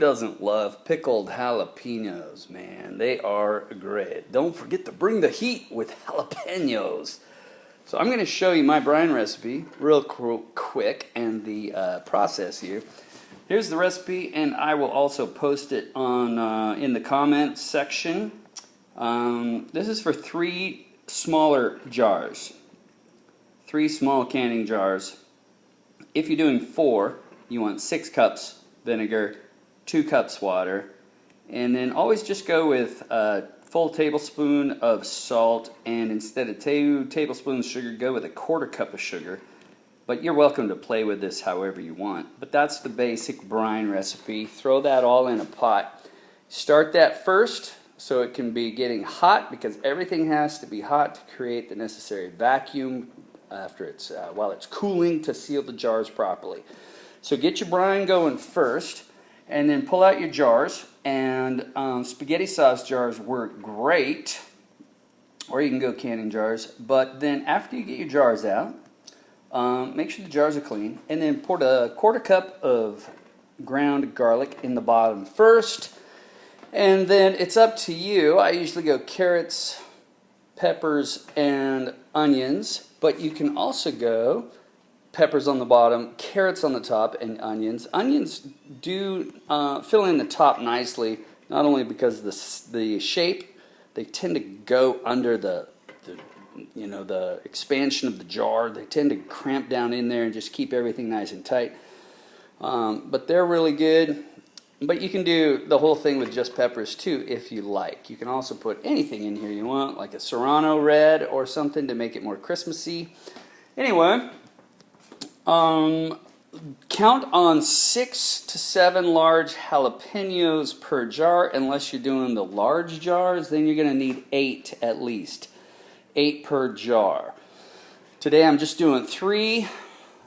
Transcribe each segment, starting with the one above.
doesn't love pickled jalapenos, man? They are great. Don't forget to bring the heat with jalapenos. So I'm going to show you my brine recipe real quick and the process here. Here's the recipe, and I will also post it on in the comments section. This is for 3 smaller jars. 3 small canning jars. If you're doing 4, you want 6 cups vinegar, 2 cups water, and then always just go with a full tablespoon of salt, and instead of 2 tablespoons of sugar, go with a 1/4 cup of sugar. But you're welcome to play with this however you want. But that's the basic brine recipe. Throw that all in a pot. Start that first so it can be getting hot, because everything has to be hot to create the necessary vacuum after it's while it's cooling to seal the jars properly. So get your brine going first, and then pull out your jars. And spaghetti sauce jars work great, or you can go canning jars. But then after you get your jars out, make sure the jars are clean, and then pour a 1/4 cup of ground garlic in the bottom first. And then it's up to you. I usually go carrots, peppers, and onions, but you can also go peppers on the bottom, carrots on the top, and onions. Onions do fill in the top nicely, not only because of the shape. They tend to go under the expansion of the jar. They tend to cramp down in there and just keep everything nice and tight. But they're really good. But you can do the whole thing with just peppers too if you like. You can also put anything in here you want, like a Serrano red or something to make it more Christmassy. Anyway, count on 6 to 7 large jalapenos per jar. Unless you're doing the large jars, then you're going to need 8 at least. 8 per jar. Today I'm just doing 3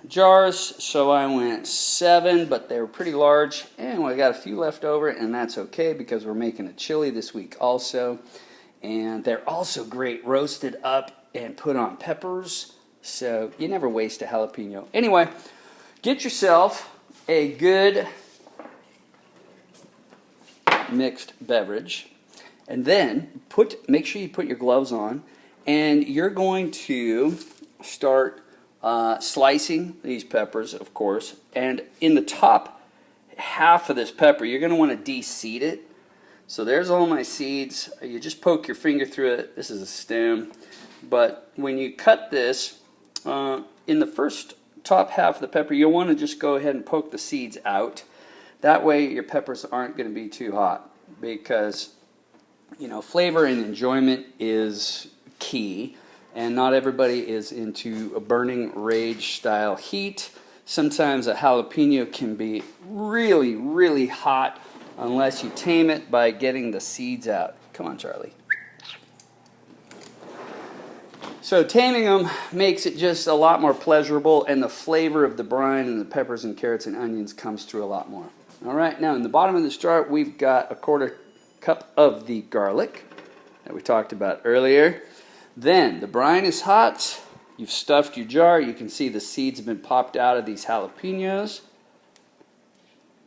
jars, so I went 7, but they were pretty large, and we got a few left over, and that's okay because we're making a chili this week also. And they're also great roasted up and put on peppers, so you never waste a jalapeno. Anyway, get yourself a good mixed beverage, and then make sure you put your gloves on, and you're going to start slicing these peppers, of course. And in the top half of this pepper, you're going to want to de-seed it. So there's all my seeds. You just poke your finger through it. This is a stem. But when you cut this, in the first top half of the pepper, you'll want to just go ahead and poke the seeds out. That way your peppers aren't going to be too hot, because flavor and enjoyment is key. And not everybody is into a burning rage style heat. Sometimes a jalapeno can be really, really hot unless you tame it by getting the seeds out. Come on, Charlie. So taming them makes it just a lot more pleasurable, and the flavor of the brine and the peppers and carrots and onions comes through a lot more. All right, now in the bottom of this jar, we've got a 1/4 cup of the garlic that we talked about earlier. Then the brine is hot. You've stuffed your jar. You can see the seeds have been popped out of these jalapenos.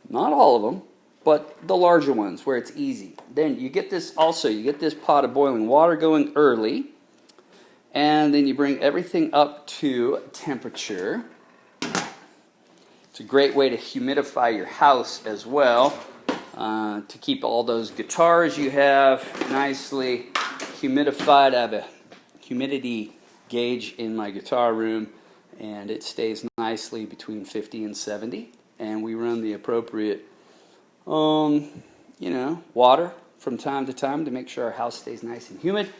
Not all of them, but the larger ones where it's easy. Then you get this pot of boiling water going early, and then you bring everything up to temperature. It's a great way to humidify your house as well, to keep all those guitars you have nicely humidified. I have a humidity gauge in my guitar room, and it stays nicely between 50 and 70, and we run the appropriate water from time to time to make sure our house stays nice and humid.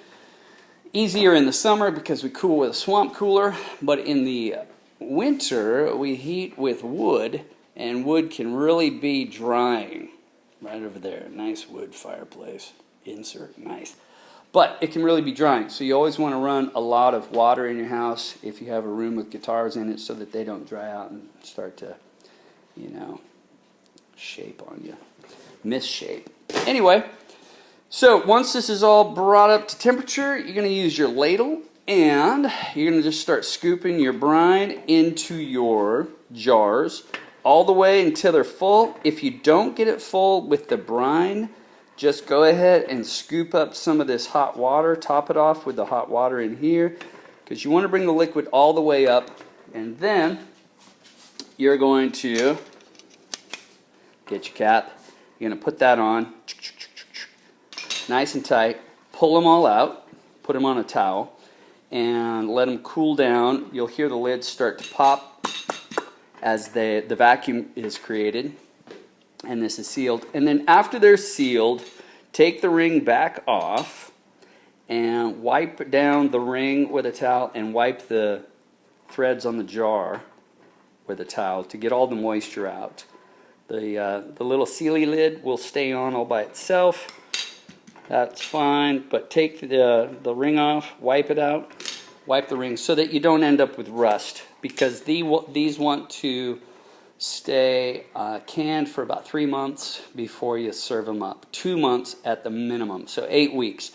Easier in the summer because we cool with a swamp cooler, but in the winter we heat with wood, and wood can really be drying. Right over there, nice wood fireplace insert, nice. But it can really be drying, so you always want to run a lot of water in your house if you have a room with guitars in it, so that they don't dry out and start to, shape on you. Misshape. Anyway, so once this is all brought up to temperature, you're going to use your ladle, and you're going to just start scooping your brine into your jars. all the way until they're full. If you don't get it full with the brine, just go ahead and scoop up some of this hot water, top it off with the hot water in here, because you want to bring the liquid all the way up, and then you're going to get your cap. You're going to put that on, nice and tight, pull them all out, put them on a towel, and let them cool down. You'll hear the lids start to pop as the vacuum is created, and this is sealed. And then after they're sealed, take the ring back off and wipe down the ring with a towel and wipe the threads on the jar with a towel to get all the moisture out. The little sealy lid will stay on all by itself. That's fine, but take the ring off, wipe it out, wipe the ring so that you don't end up with rust, because these want to stay canned for about 3 months before you serve them up. 2 months at the minimum, so 8 weeks.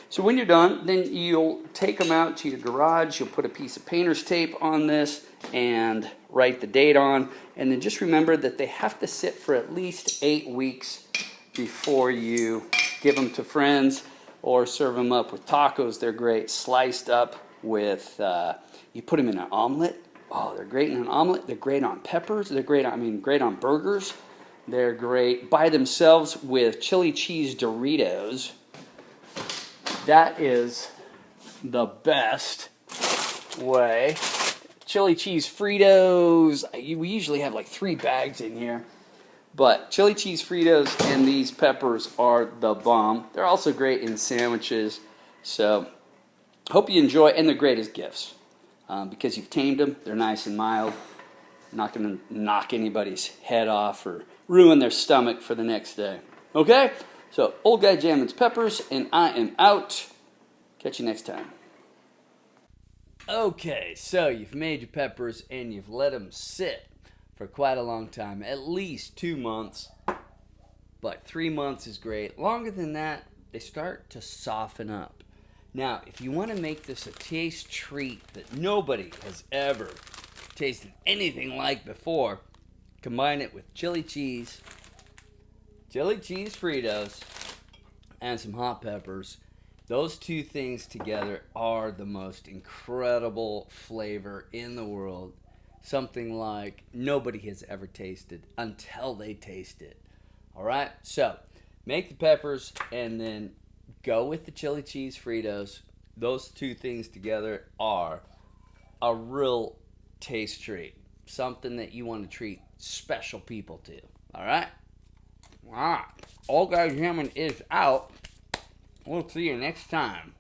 So when you're done, then you'll take them out to your garage. You'll put a piece of painter's tape on this and write the date on. And then just remember that they have to sit for at least 8 weeks before you give them to friends or serve them up with tacos. They're great sliced up with, you put them in an omelet. Oh, they're great in an omelet. They're great on peppers. They're great on burgers. They're great by themselves with chili cheese Doritos. That is the best way. Chili cheese Fritos. We usually have like 3 bags in here. But chili cheese Fritos and these peppers are the bomb. They're also great in sandwiches. So, hope you enjoy. And they're great as gifts. Because you've tamed them. They're nice and mild. Not going to knock anybody's head off or ruin their stomach for the next day. Okay? So, Oldguy Jammin's Peppers, and I am out. Catch you next time. Okay, so you've made your peppers and you've let them sit for quite a long time, at least 2 months, but 3 months is great. Longer than that, they start to soften up. Now, if you want to make this a taste treat that nobody has ever tasted anything like before, combine it with chili cheese Fritos, and some hot peppers. Those 2 things together are the most incredible flavor in the world. Something like nobody has ever tasted until they taste it. Alright, so make the peppers and then go with the chili cheese Fritos. Those 2 things together are a real taste treat. Something that you want to treat special people to. Alright? Alright. Oldguy Jammin is out. We'll see you next time.